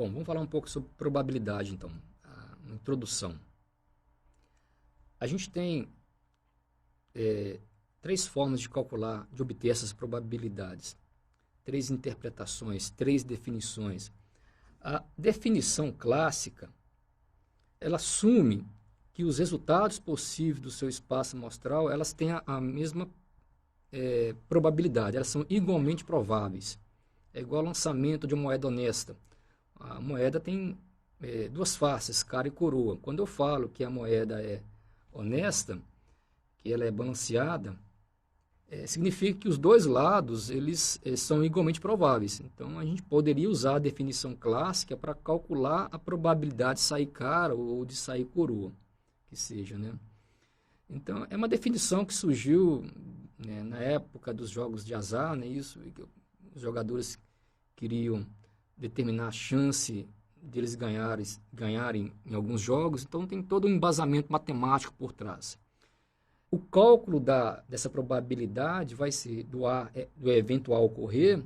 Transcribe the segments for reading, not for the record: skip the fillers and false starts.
Bom, vamos falar um pouco sobre probabilidade, então. Uma introdução. A gente tem três formas de calcular, de obter essas probabilidades. Três interpretações, três definições. A definição clássica, ela assume que os resultados possíveis do seu espaço amostral, elas têm a mesma probabilidade, elas são igualmente prováveis. É igual ao lançamento de uma moeda honesta. A moeda tem duas faces, cara e coroa. Quando eu falo que a moeda é honesta, que ela é balanceada, significa que os dois lados eles são igualmente prováveis. Então, a gente poderia usar a definição clássica para calcular a probabilidade de sair cara ou de sair coroa, que seja, né? Então, é uma definição que surgiu, né, na época dos jogos de azar, né, isso, os jogadores queriam determinar a chance deles ganharem em alguns jogos, então tem todo um embasamento matemático por trás. O cálculo dessa probabilidade vai ser do evento A ocorrer,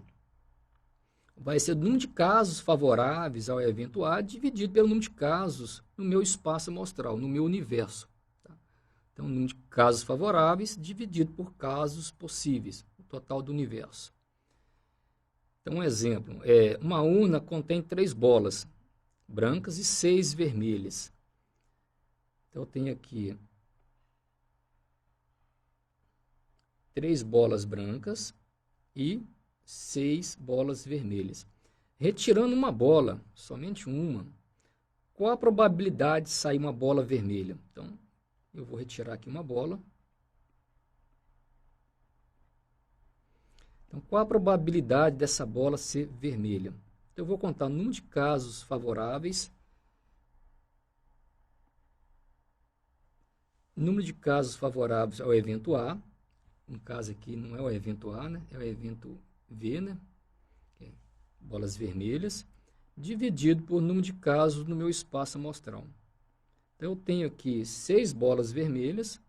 vai ser o número de casos favoráveis ao evento A dividido pelo número de casos no meu espaço amostral, no meu universo. Tá? Então, o número de casos favoráveis dividido por casos possíveis, o total do universo. Então, um exemplo, uma urna contém 3 bolas brancas e 6 vermelhas. Então, eu tenho aqui 3 bolas brancas e 6 bolas vermelhas. Retirando uma bola, somente uma, qual a probabilidade de sair uma bola vermelha? Então, eu vou retirar aqui uma bola. Então, qual a probabilidade dessa bola ser vermelha? Então, eu vou contar o número de casos favoráveis, número de casos favoráveis ao evento A. No caso aqui não é o evento A, né? É o evento V, né? Bolas vermelhas, dividido por número de casos no meu espaço amostral. Então, eu tenho aqui 6 bolas vermelhas,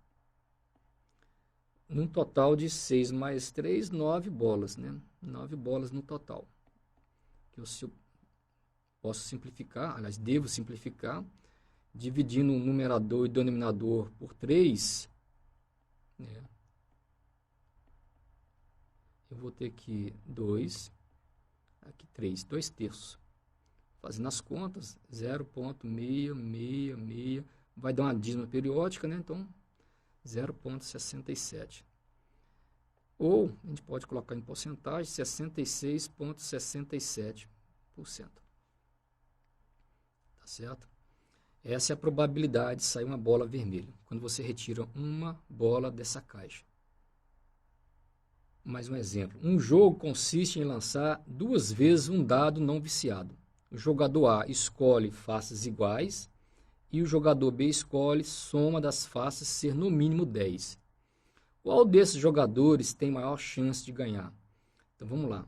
num total de 6 mais 3, 9 bolas, né? 9 bolas no total. Eu posso simplificar, aliás, devo simplificar, dividindo o numerador e denominador por 3, né? Eu vou ter aqui 2, aqui 3, 2 terços. Fazendo as contas, 0,666, vai dar uma dízima periódica, né? Então, 0,67. Ou, a gente pode colocar em porcentagem, 66,67%. Tá certo? Essa é a probabilidade de sair uma bola vermelha, quando você retira uma bola dessa caixa. Mais um exemplo. Um jogo consiste em lançar 2 vezes um dado não viciado. O jogador A escolhe faces iguais e o jogador B escolhe soma das faces ser no mínimo 10. Qual desses jogadores tem maior chance de ganhar? Então vamos lá.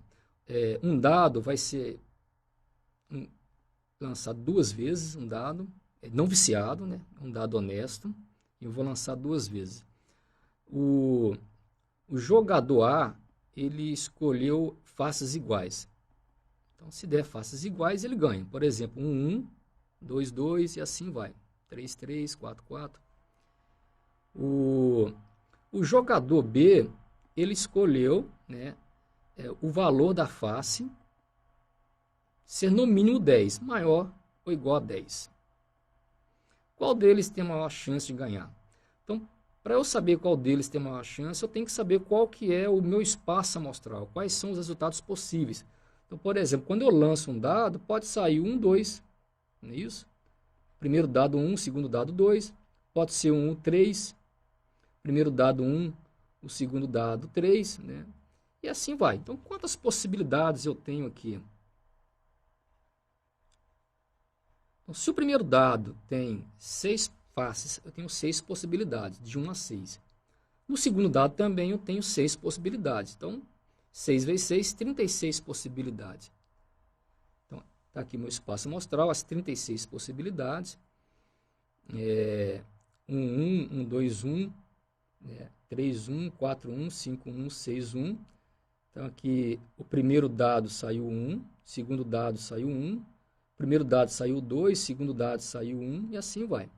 Um dado vai ser lançado 2 vezes, um dado não viciado, né? Um dado honesto. E eu vou lançar 2 vezes. O jogador A, ele escolheu faces iguais. Então, se der faces iguais, ele ganha. Por exemplo, 1, 2, 2 e assim vai. 3, 3, 4, 4. O jogador B, ele escolheu, né, o valor da face ser no mínimo 10, maior ou igual a 10. Qual deles tem a maior chance de ganhar? Então, para eu saber qual deles tem a maior chance, eu tenho que saber qual que é o meu espaço amostral, quais são os resultados possíveis. Então, por exemplo, quando eu lanço um dado, pode sair 1, 2, não é isso? Primeiro dado 1, segundo dado 2, pode ser 1, 3, primeiro dado 1, o segundo dado 3, né? E assim vai. Então, quantas possibilidades eu tenho aqui? Então, se o primeiro dado tem 6 faces, eu tenho 6 possibilidades, de 1 a 6. No segundo dado também eu tenho 6 possibilidades. Então, 6 vezes 6, 36 possibilidades. Então, está aqui meu espaço amostral, as 36 possibilidades. 1, 1, 1, 2, 1, 3, 1, 4, 1, 5, 1, 6, 1. Então, aqui o primeiro dado saiu 1, o segundo dado saiu 1, primeiro dado saiu 2, segundo dado saiu 1 e assim vai,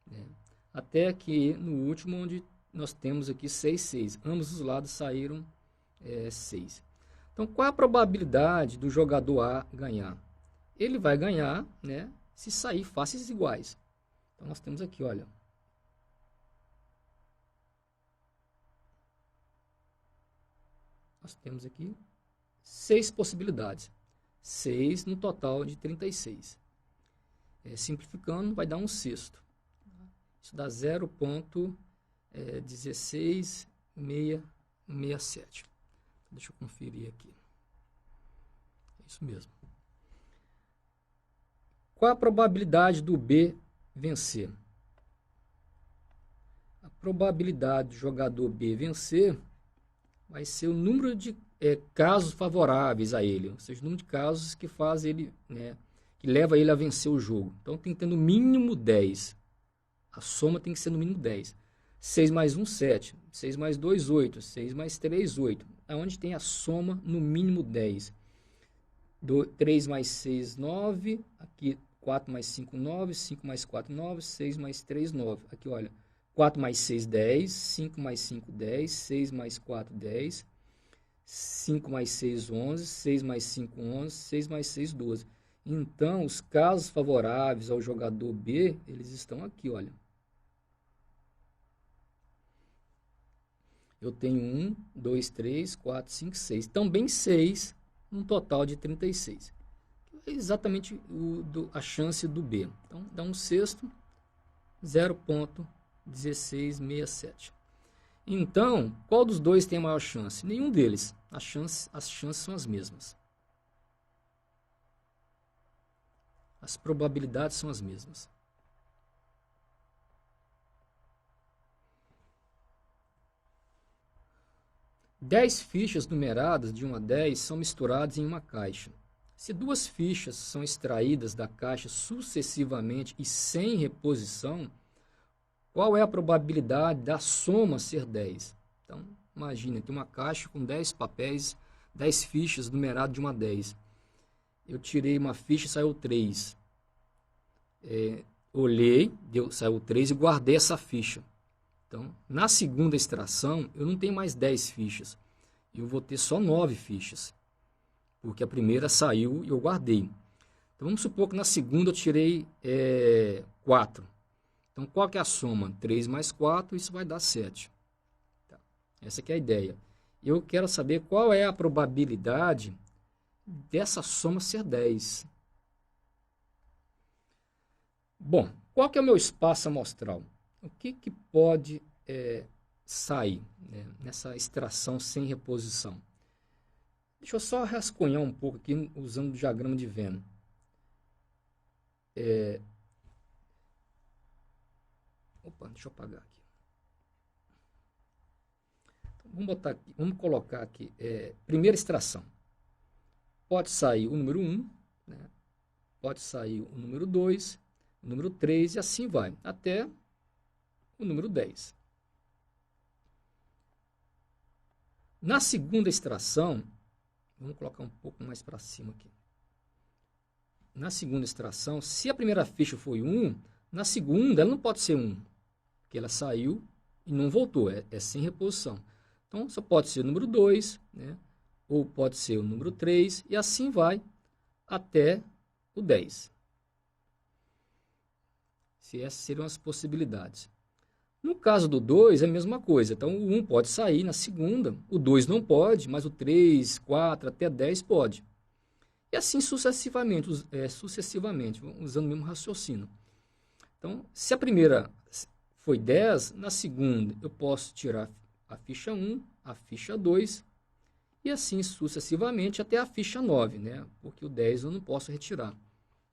né? Até que no último, onde nós temos aqui 6, 6. Ambos os lados saíram 6. Então, qual é a probabilidade do jogador A ganhar? Ele vai ganhar, né, se sair faces iguais. Então, nós temos aqui, olha. Nós temos aqui 6 possibilidades. 6 no total de 36. Simplificando, vai dar um sexto. Isso dá 0,16667. Deixa eu conferir aqui. É isso mesmo. Qual a probabilidade do B vencer? A probabilidade do jogador B vencer vai ser o número de casos favoráveis a ele, ou seja, o número de casos que faz ele, né, que leva ele a vencer o jogo. Então tem que ter no mínimo 10. A soma tem que ser no mínimo 10. 6 mais 1, 7. 6 mais 2, 8. 6 mais 3, 8. Onde tem a soma no mínimo 10. 3 mais 6, 9. Aqui 4 mais 5, 9. 5 mais 4, 9. 6 mais 3, 9. Aqui, olha. 4 mais 6, 10. 5 mais 5, 10. 6 mais 4, 10. 5 mais 6, 11. 6 mais 5, 11. 6 mais 6, 12. Então, os casos favoráveis ao jogador B, eles estão aqui, olha. Eu tenho 1, 2, 3, 4, 5, 6. Também 6, um total de 36. É exatamente a chance do B. Então, dá um sexto, 0,1667. Então, qual dos dois tem a maior chance? Nenhum deles. As chances são as mesmas. As probabilidades são as mesmas. Dez fichas numeradas de 1 a 10 são misturadas em uma caixa. Se duas fichas são extraídas da caixa sucessivamente e sem reposição, qual é a probabilidade da soma ser 10? Então, imagina, tem uma caixa com 10 papéis, 10 fichas numeradas de 1 a 10. Eu tirei uma ficha e saiu 3. Olhei, saiu 3 e guardei essa ficha. Então, na segunda extração, eu não tenho mais 10 fichas. Eu vou ter só 9 fichas. Porque a primeira saiu e eu guardei. Então, vamos supor que na segunda eu tirei 4. Então, qual que é a soma? 3 mais 4, isso vai dar 7. Tá. Essa aqui é a ideia. Eu quero saber qual é a probabilidade dessa soma ser 10. Bom, qual que é o meu espaço amostral? O que pode sair, né, nessa extração sem reposição? Deixa eu só rascunhar um pouco aqui usando o diagrama de Venn. Deixa eu apagar aqui. Então, vamos colocar aqui, primeira extração. Pode sair o número 1, né? Pode sair o número 2, o número 3 e assim vai, até o número 10. Na segunda extração, vamos colocar um pouco mais para cima aqui. Na segunda extração, se a primeira ficha foi 1, na segunda ela não pode ser 1, porque ela saiu e não voltou, é sem reposição. Então, só pode ser o número 2, né? Ou pode ser o número 3, e assim vai até o 10. Se essas seriam as possibilidades. No caso do 2, é a mesma coisa. Então, o 1 pode sair na segunda, o 2 não pode, mas o 3, 4, até 10 pode. E assim sucessivamente, usando o mesmo raciocínio. Então, se a primeira foi 10, na segunda eu posso tirar a ficha 1, a ficha 2, e assim sucessivamente até a ficha 9, né? Porque o 10 eu não posso retirar.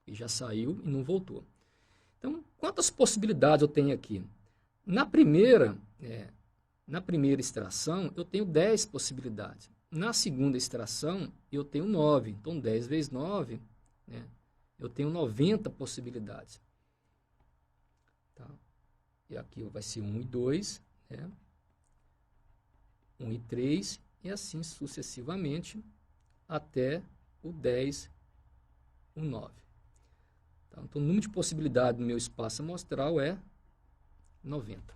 Ele já saiu e não voltou. Então, quantas possibilidades eu tenho aqui? Na primeira extração, eu tenho 10 possibilidades. Na segunda extração, eu tenho 9. Então, 10 vezes 9, né, eu tenho 90 possibilidades. Tá? E aqui vai ser 1 e 2, né? 1 e 3, e assim sucessivamente até o 10, o 9. Tá? Então, o número de possibilidades no meu espaço amostral é 90.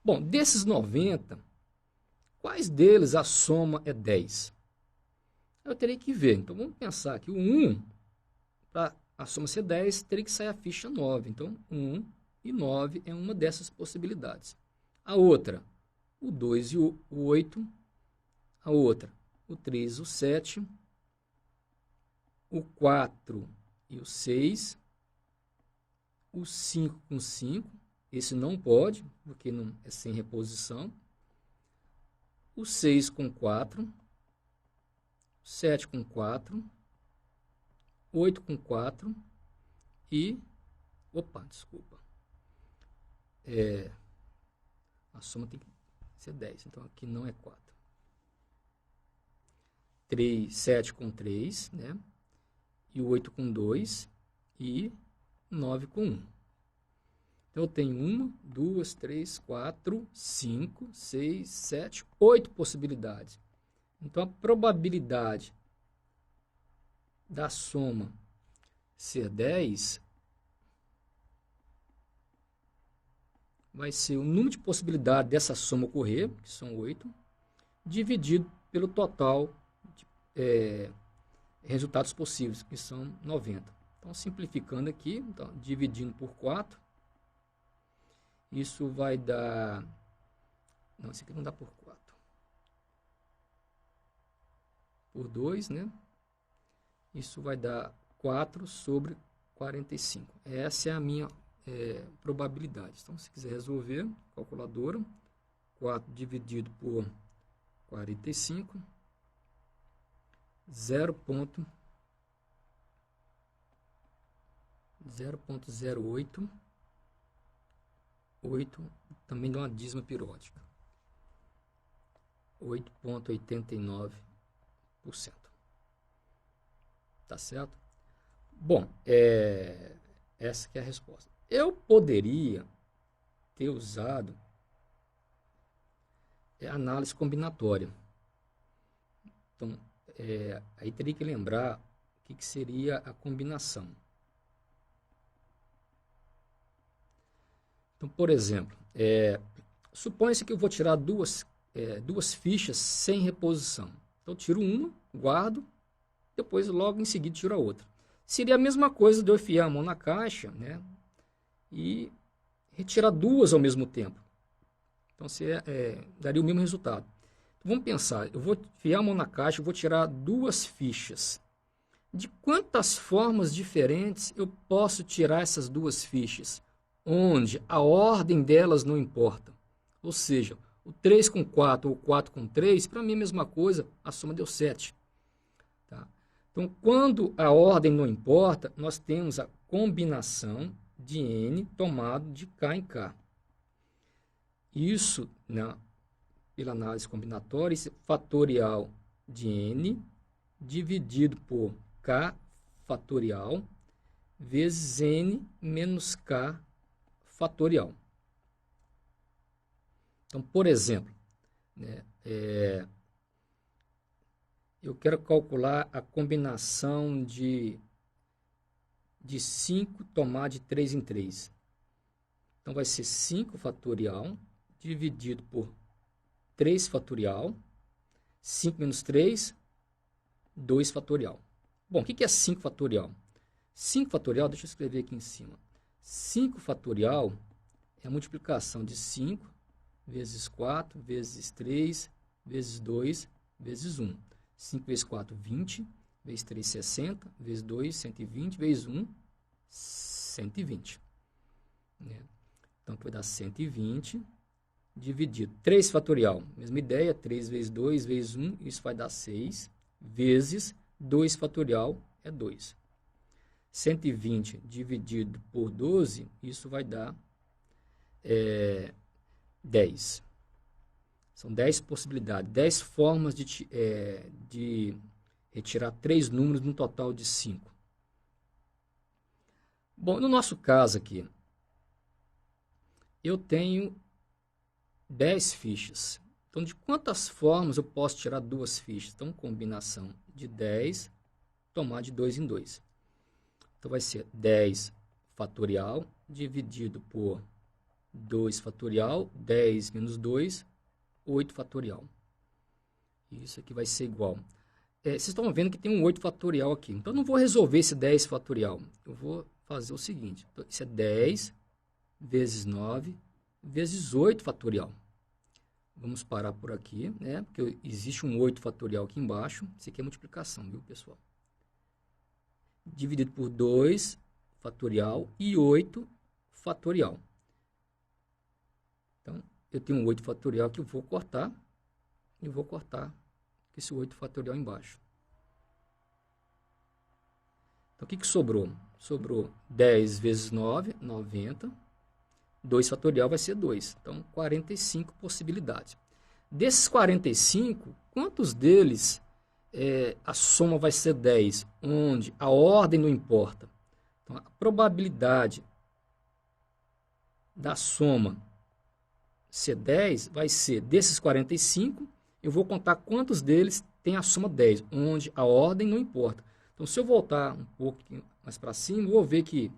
Bom, desses 90, quais deles a soma é 10? Eu teria que ver. Então, vamos pensar que o 1, para a soma ser 10, teria que sair a ficha 9. Então, 1 e 9 é uma dessas possibilidades. A outra, o 2 e o 8. A outra, o 3 e o 7. O 4 e o 6. O 5 com 5. Esse não pode, porque não é sem reposição. O 6 com 4. 7 com 4. 8 com 4. E... Opa, desculpa. A soma tem que ser 10. Então, aqui não é 4. 7 com 3, né? E o 8 com 2. E 9 com 1. Então, eu tenho 1, 2, 3, 4, 5, 6, 7, 8 possibilidades. Então, a probabilidade da soma ser 10 vai ser o número de possibilidades dessa soma ocorrer, que são 8, dividido pelo total de resultados possíveis, que são 90. Então, simplificando aqui, então, dividindo por 4, isso vai dar... Não, esse aqui não dá por 4. Por 2, né? Isso vai dar 4 sobre 45. Essa é a minha probabilidade. Então, se quiser resolver, calculadora, 4 dividido por 45, 0,08, 8 também dá uma dízima periódica. 8,89%. Tá certo? Bom, essa que é a resposta. Eu poderia ter usado análise combinatória. Então, aí teria que lembrar o que seria a combinação. Então, por exemplo, suponha-se que eu vou tirar duas fichas sem reposição. Então, eu tiro uma, guardo, depois logo em seguida tiro a outra. Seria a mesma coisa de eu enfiar a mão na caixa, né, e retirar duas ao mesmo tempo. Então, daria o mesmo resultado. Então, vamos pensar, eu vou enfiar a mão na caixa, eu vou tirar duas fichas. De quantas formas diferentes eu posso tirar essas duas fichas? Onde a ordem delas não importa. Ou seja, o 3 com 4 ou 4 com 3, para mim é a mesma coisa, a soma deu 7. Tá? Então, quando a ordem não importa, nós temos a combinação de N tomado de K em K. Isso, né, pela análise combinatória, isso é fatorial de N dividido por K fatorial vezes N menos K fatorial. Então, por exemplo, né, eu quero calcular a combinação de 5 tomar de 3 em 3. Então, vai ser 5 fatorial dividido por 3 fatorial. 5 menos 3, 2 fatorial. Bom, o que é 5 fatorial? 5 fatorial, deixa eu escrever aqui em cima. 5 fatorial é a multiplicação de 5 vezes 4, vezes 3, vezes 2, vezes 1. 5 vezes 4, 20. Vezes 3, 60. Vezes 2, 120. Vezes 1, 120. Então, vai dar 120 dividido. 3 fatorial, mesma ideia. 3 vezes 2, vezes 1. Isso vai dar 6. Vezes 2 fatorial é 2. 120 dividido por 12, isso vai dar 10. São 10 possibilidades, 10 formas de retirar 3 números num total de 5. Bom, no nosso caso aqui, eu tenho 10 fichas. Então, de quantas formas eu posso tirar 2 fichas? Então, combinação de 10, tomar de 2 em 2. Então, vai ser 10 fatorial dividido por 2 fatorial, 10 menos 2, 8 fatorial. Isso aqui vai ser igual. Vocês estão vendo que tem um 8 fatorial aqui. Então, eu não vou resolver esse 10 fatorial. Eu vou fazer o seguinte. Então, isso é 10 vezes 9 vezes 8 fatorial. Vamos parar por aqui, né? Porque existe um 8 fatorial aqui embaixo. Isso aqui é multiplicação, viu, pessoal? Dividido por 2 fatorial e 8 fatorial. Então, eu tenho um 8 fatorial que eu vou cortar. E vou cortar esse 8 fatorial embaixo. Então, o que sobrou? Sobrou 10 vezes 9, 90. 2 fatorial vai ser 2. Então, 45 possibilidades. Desses 45, quantos deles a soma vai ser 10? Onde a ordem não importa. Então, a probabilidade da soma ser 10 vai ser, desses 45, eu vou contar quantos deles tem a soma 10, onde a ordem não importa. Então, se eu voltar um pouco mais para cima, eu vou ver que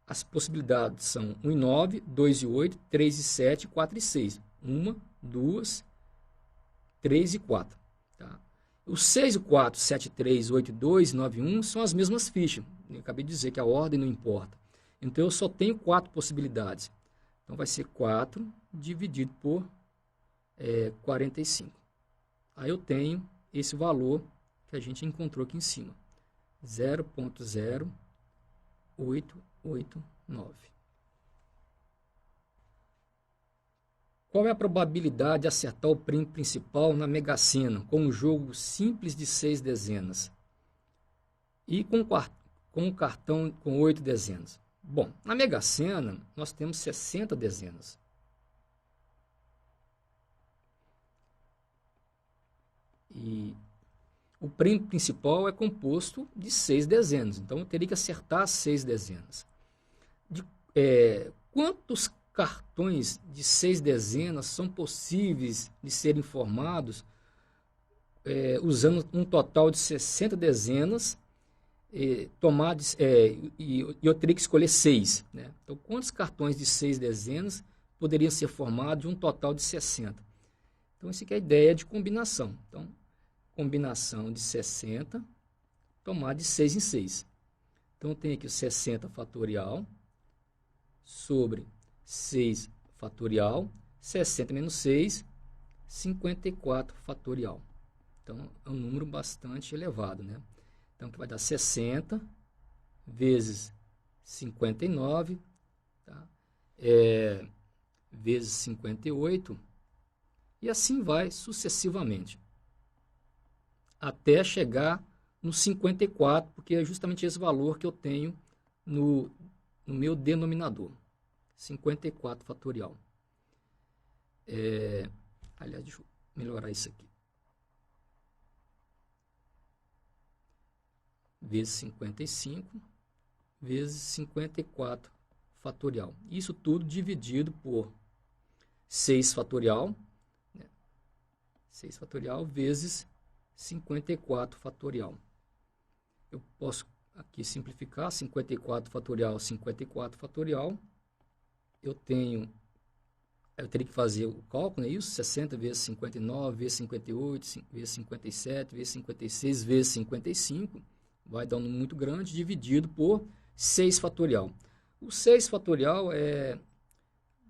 as possibilidades são 1 e 9, 2 e 8, 3 e 7, 4 e 6. 1, 2, 3 e 4. Tá? Os 6 e 4, 7 e 3, 8 e 2, 9 e 1 são as mesmas fichas. Eu acabei de dizer que a ordem não importa. Então, eu só tenho 4 possibilidades. Então, vai ser 4 dividido por 45. Aí eu tenho esse valor que a gente encontrou aqui em cima. 0,0889. Qual é a probabilidade de acertar o prêmio principal na Mega Sena com um jogo simples de 6 dezenas e com um cartão com 8 dezenas? Bom, na Mega Sena nós temos 60 dezenas. E o prêmio principal é composto de 6 dezenas. Então, eu teria que acertar 6 dezenas. Quantos cartões de 6 dezenas são possíveis de serem formados usando um total de 60 dezenas e eu teria que escolher 6. Né? Então, quantos cartões de 6 dezenas poderiam ser formados de um total de 60? Então, essa aqui é a ideia de combinação. Então, combinação de 60, tomar de 6 em 6. Então, eu tenho aqui o 60 fatorial sobre 6 fatorial, 60 menos 6, 54 fatorial. Então, é um número bastante elevado, né? Então, que vai dar 60 vezes 59, tá? Vezes 58, e assim vai sucessivamente, até chegar no 54, porque é justamente esse valor que eu tenho no meu denominador. 54 fatorial. Aliás, deixa eu melhorar isso aqui. Vezes 55, vezes 54 fatorial. Isso tudo dividido por 6 fatorial, né? 6 fatorial vezes 54 fatorial. Eu posso aqui simplificar, 54 fatorial, 54 fatorial. Eu teria que fazer o cálculo, é isso? 60 vezes 59, vezes 58, vezes 57, vezes 56, vezes 55. Vai dar um número muito grande, dividido por 6 fatorial. O 6 fatorial é...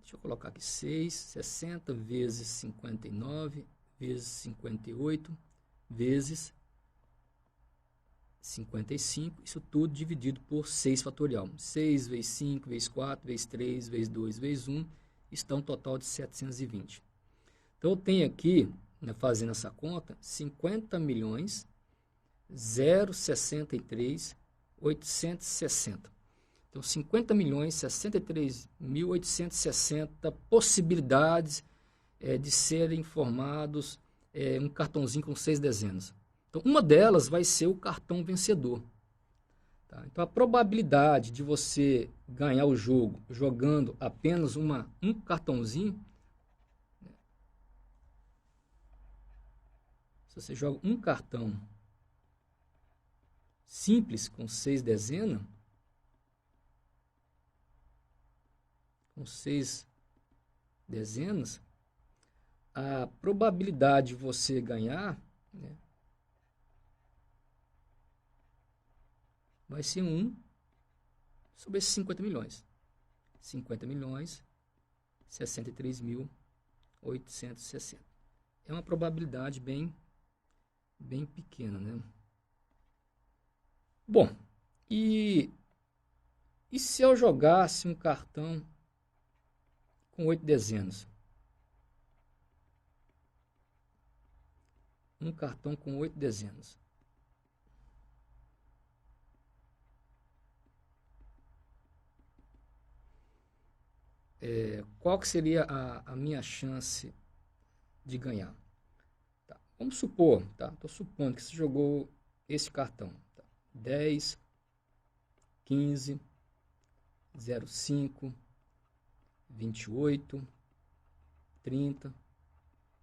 Deixa eu colocar aqui 6, 60 vezes 59, vezes 58, vezes 55, isso tudo dividido por 6 fatorial. 6 vezes 5, vezes 4, vezes 3, vezes 2, vezes 1, está um total de 720. Então, eu tenho aqui, né, fazendo essa conta, 50 milhões 063 860. Então, 50 milhões 63.860 possibilidades de serem formados um cartãozinho com 6 dezenas. Então, uma delas vai ser o cartão vencedor. Tá? Então, a probabilidade de você ganhar o jogo jogando apenas um cartãozinho se você joga um cartão simples com 6 dezenas, a probabilidade de você ganhar, né, vai ser 1 sobre esses 50 milhões. 50 milhões, 63.860. É uma probabilidade bem pequena, né? Bom, e se eu jogasse um cartão com 8 dezenas? Um cartão com 8 dezenas. Qual que seria a minha chance de ganhar? Tá, vamos supor, tá? Estou supondo que você jogou esse cartão. Tá? 10, 15, 05, 28, 30,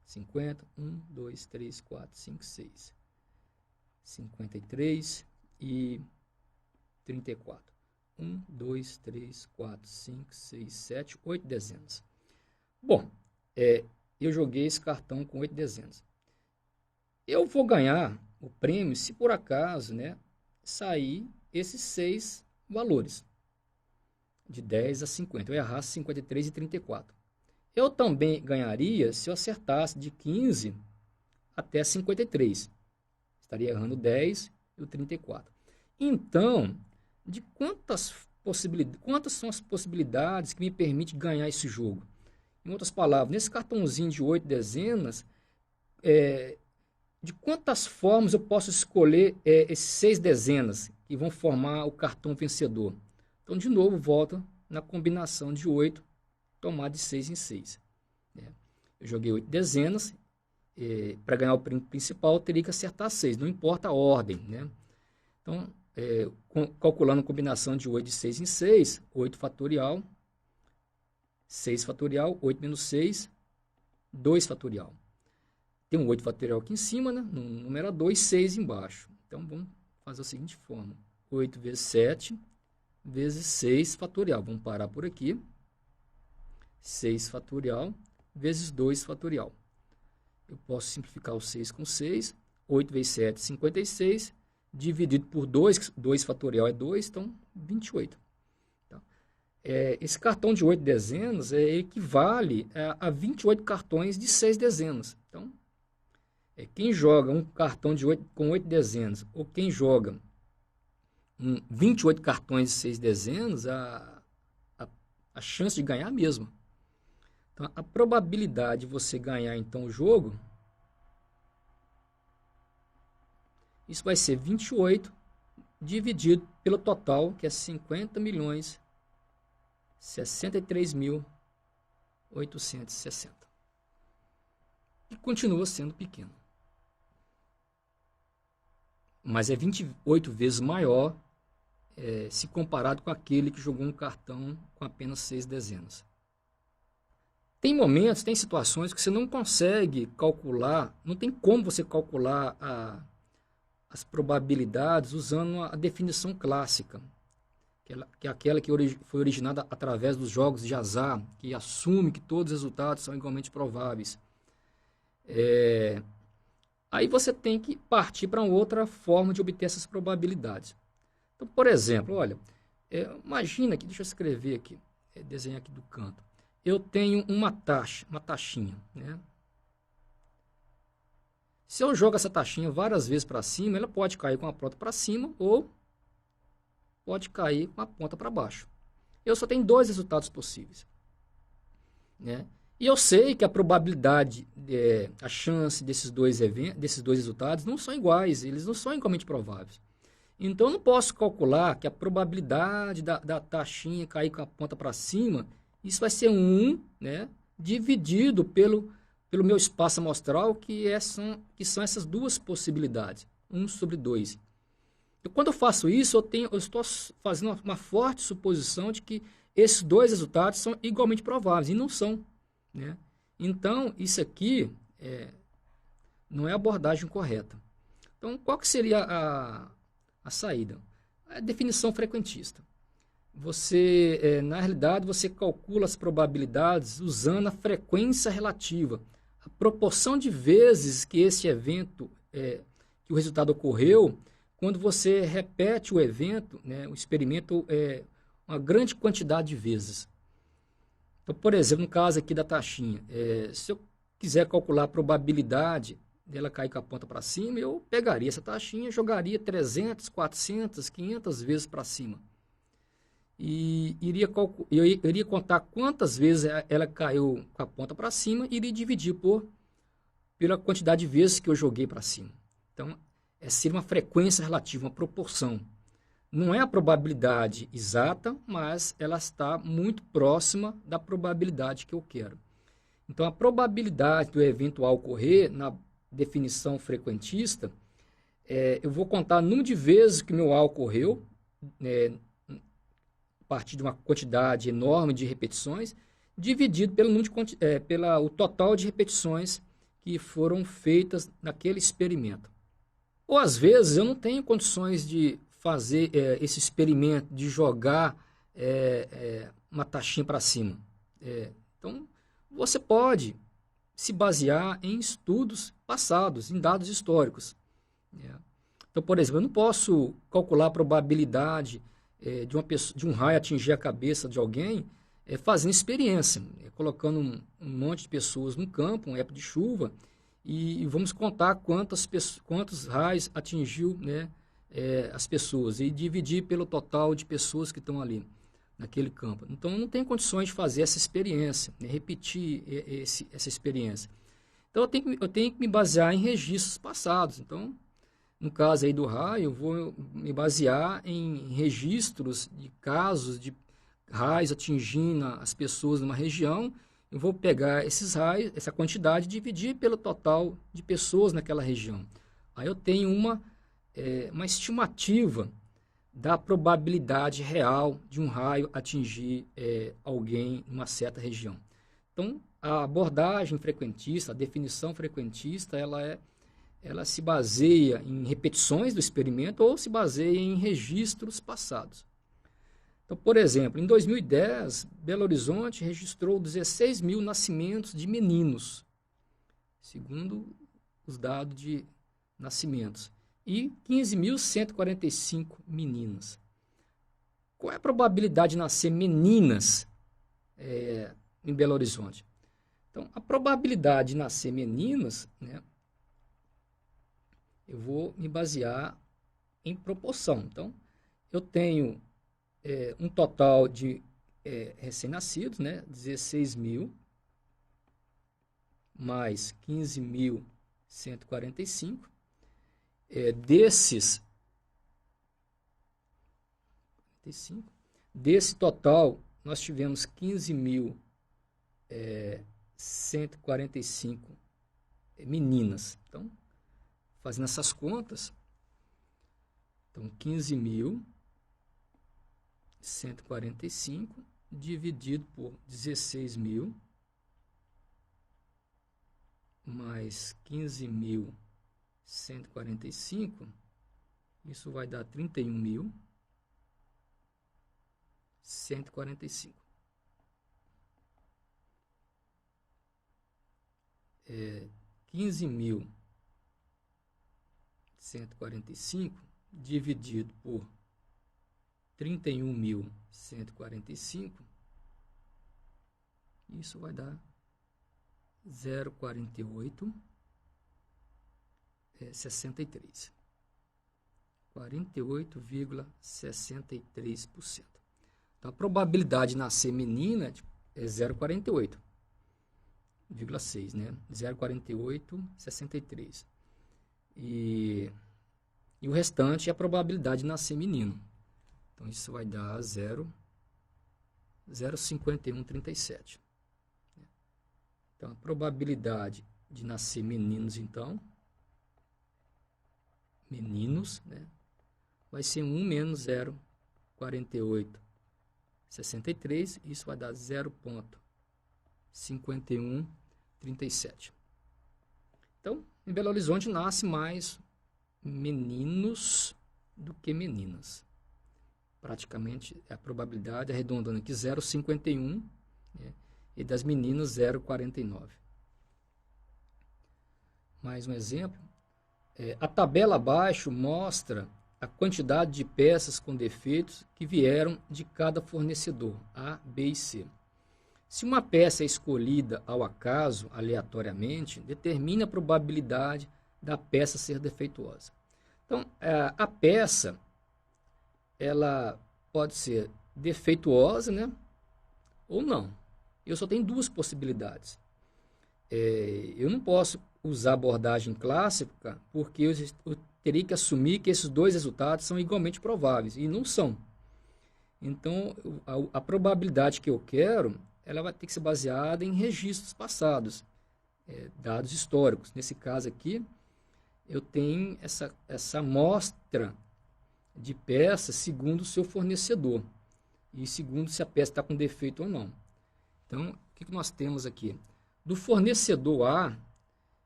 50, 1, 2, 3, 4, 5, 6, 53 e 34. 1, 2, 3, 4, 5, 6, 7, 8 dezenas. Bom, eu joguei esse cartão com 8 dezenas. Eu vou ganhar o prêmio se por acaso, né, sair esses 6 valores, de 10 a 50. Eu errasse 53 e 34. Eu também ganharia se eu acertasse de 15 até 53. Estaria errando 10 e o 34. Então, de quantas são as possibilidades que me permitem ganhar esse jogo? Em outras palavras, nesse cartãozinho de 8 dezenas, de quantas formas eu posso escolher esses 6 dezenas que vão formar o cartão vencedor? Então, de novo, volta na combinação de 8, tomar de 6 em 6. Eu joguei 8 dezenas, para ganhar o prêmio principal, eu teria que acertar 6, não importa a ordem, né? Então, calculando a combinação de 8 de 6 em 6, 8 fatorial, 6 fatorial, 8 menos 6, 2 fatorial. Tem um 8 fatorial aqui em cima, né? No numerador, e 6 embaixo. Então, vamos fazer da seguinte forma. 8 vezes 7 vezes 6 fatorial. Vamos parar por aqui. 6 fatorial vezes 2 fatorial. Eu posso simplificar o 6 com 6. 8 vezes 7, 56. Dividido por 2, 2 fatorial é 2, então 28. Tá? Esse cartão de 8 dezenas equivale a 28 cartões de 6 dezenas. Então, quem joga um cartão com 8 dezenas, ou quem joga 28 cartões de 6 dezenas, a chance de ganhar é a mesma. Então, a probabilidade de você ganhar então o jogo, isso vai ser 28 dividido pelo total, que é 50.063.860. E continua sendo pequeno. Mas é 28 vezes maior se comparado com aquele que jogou um cartão com apenas 6 dezenas. Tem momentos, tem situações que você não consegue calcular, não tem como você calcular as probabilidades usando a definição clássica, que é aquela que foi originada através dos jogos de azar, que assume que todos os resultados são igualmente prováveis. Aí você tem que partir para outra forma de obter essas probabilidades. Então, por exemplo, olha, imagina aqui, deixa eu escrever aqui, desenhar aqui do canto. Eu tenho uma taxinha, né? Se eu jogo essa taxinha várias vezes para cima, ela pode cair com a ponta para cima ou pode cair com a ponta para baixo. Eu só tenho 2 resultados possíveis, né? E eu sei que a probabilidade, a chance desses dois resultados não são iguais, eles não são igualmente prováveis. Então, eu não posso calcular que a probabilidade da taxinha cair com a ponta para cima, isso vai ser 1, né, dividido pelo meu espaço amostral, que são essas duas possibilidades, 1 sobre 2. E quando eu faço isso, eu estou fazendo uma forte suposição de que esses 2 resultados são igualmente prováveis, e não são, né? Então, isso aqui não é a abordagem correta. Então, qual que seria a saída? A definição frequentista. Você, na realidade, você calcula as probabilidades usando a frequência relativa, a proporção de vezes que esse evento, que o resultado ocorreu, quando você repete o evento, né, o experimento, uma grande quantidade de vezes. Então, por exemplo, no caso aqui da taxinha, se eu quiser calcular a probabilidade dela cair com a ponta para cima, eu pegaria essa taxinha e jogaria 300, 400, 500 vezes para cima. E eu iria contar quantas vezes ela caiu com a ponta para cima e iria dividir pela quantidade de vezes que eu joguei para cima. Então, seria uma frequência relativa, uma proporção. Não é a probabilidade exata, mas ela está muito próxima da probabilidade que eu quero. Então, a probabilidade do eventual ocorrer, na definição frequentista, eu vou contar o número de vezes que meu A ocorreu, a partir de uma quantidade enorme de repetições, dividido pelo o total de repetições que foram feitas naquele experimento. Ou, às vezes, eu não tenho condições de fazer esse experimento, de jogar uma taxinha para cima. Então, você pode se basear em estudos passados, em dados históricos. Então, por exemplo, eu não posso calcular a probabilidade de um raio atingir a cabeça de alguém fazendo experiência, colocando um monte de pessoas no campo, uma época de chuva, e vamos contar quantos raios atingiu, né, as pessoas e dividir pelo total de pessoas que estão ali naquele campo. Então, não tem condições de fazer essa experiência, né, repetir essa experiência. Então, eu tenho que me basear em registros passados. Então, no caso aí do raio, eu vou me basear em registros de casos de raios atingindo as pessoas numa região. Eu vou pegar esses raios, essa quantidade, e dividir pelo total de pessoas naquela região. Aí eu tenho uma estimativa da probabilidade real de um raio atingir alguém em uma certa região. Então, a abordagem frequentista, a definição frequentista, ela se baseia em repetições do experimento ou se baseia em registros passados. Então, por exemplo, em 2010, Belo Horizonte registrou 16 mil nascimentos de meninos, segundo os dados de nascimentos, e 15.145 meninas. Qual é a probabilidade de nascer meninas em Belo Horizonte? Então, a probabilidade de nascer meninas, né, eu vou me basear em proporção. Então, eu tenho um total de recém-nascidos, né, 16 mil, mais 15.145. Desse total, nós tivemos 15.145 meninas. Então, fazendo essas contas, então 15.145 dividido por 16 mil mais 15.145, isso vai dar 31.145. 15.145 dividido por 31.145, isso vai dar 0,4863. 48,63%. Então, a probabilidade de nascer menina é 0,48,6, né? 0,4863. E o restante é a probabilidade de nascer menino. Então, isso vai dar 0,5137. Então, a probabilidade de nascer meninos, então, meninos, né, vai ser 1 menos 0,4863. Isso vai dar 0,5137. Então, Em Belo Horizonte nasce mais meninos do que meninas. Praticamente a probabilidade, arredondando aqui, 0,51, né? E das meninas 0,49. Mais um exemplo. A tabela abaixo mostra a quantidade de peças com defeitos que vieram de cada fornecedor, A, B e C. Se uma peça é escolhida ao acaso, aleatoriamente, determina a probabilidade da peça ser defeituosa. Então, a peça, ela pode ser defeituosa, né, ou não. Eu só tenho duas possibilidades. Eu não posso usar abordagem clássica porque eu teria que assumir que esses dois resultados são igualmente prováveis, e não são. Então, a probabilidade que eu quero, ela vai ter que ser baseada em registros passados, dados históricos. Nesse caso aqui, eu tenho essa amostra de peças segundo o seu fornecedor e segundo se a peça está com defeito ou não. Então, o que nós temos aqui? Do fornecedor A,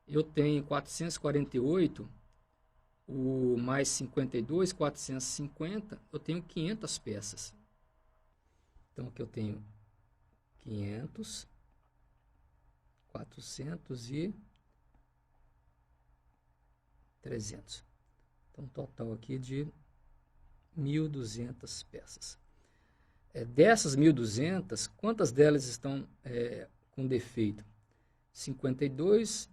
eu tenho 448, o mais 52, 450, eu tenho 500 peças. Então, aqui eu tenho 500, 400 e 300. Então, um total aqui de 1.200 peças. Dessas 1.200, quantas delas estão com defeito? 52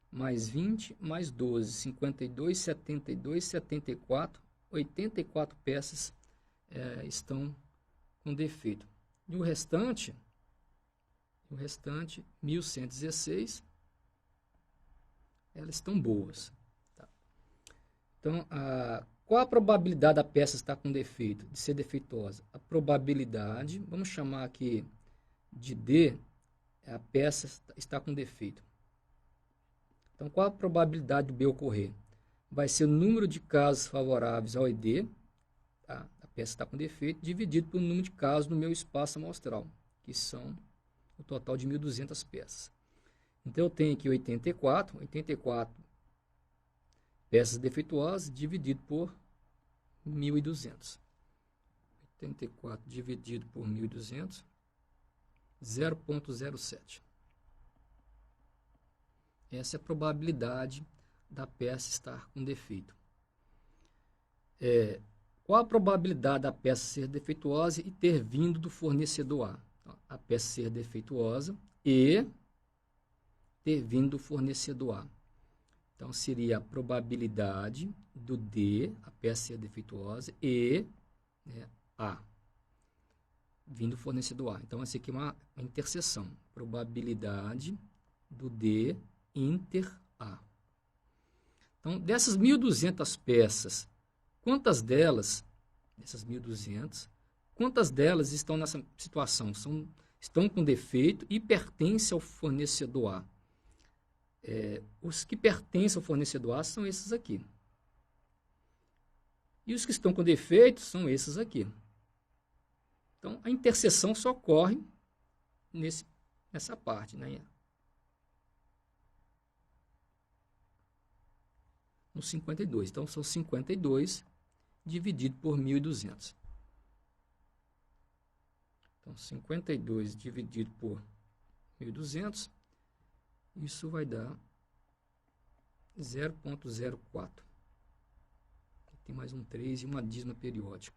mais 20 mais 12, 52, 72, 74, 84 peças estão com defeito. E o restante 1.116, elas estão boas. Tá? Então, qual a probabilidade da peça estar com defeito, de ser defeituosa? A probabilidade, vamos chamar aqui de D, a peça está com defeito. Então, qual a probabilidade do B ocorrer? Vai ser o número de casos favoráveis ao ED, tá? A peça está com defeito, dividido pelo número de casos no meu espaço amostral, que são o total de 1.200 peças. Então, eu tenho aqui 84 peças defeituosas dividido por 1.200. 84 dividido por 1.200, 0,07. Essa é a probabilidade da peça estar com defeito. Qual a probabilidade da peça ser defeituosa e ter vindo do fornecedor A? Então, a peça ser defeituosa e ter vindo do fornecedor A. Então, seria a probabilidade do D, a peça ser defeituosa, e A, vindo do fornecedor A. Então, essa aqui é uma interseção. Probabilidade do D inter A. Então, dessas 1.200 peças, quantas delas, dessas 1.200, quantas delas estão nessa situação? Estão com defeito e pertencem ao fornecedor A. Os que pertencem ao fornecedor A são esses aqui. E os que estão com defeito são esses aqui. Então, a interseção só ocorre nessa parte, né? No 52. Então, são 52 dividido por 1.200. Então, 52 dividido por 1.200, isso vai dar 0,04. Tem mais um 3 e uma dízima periódica.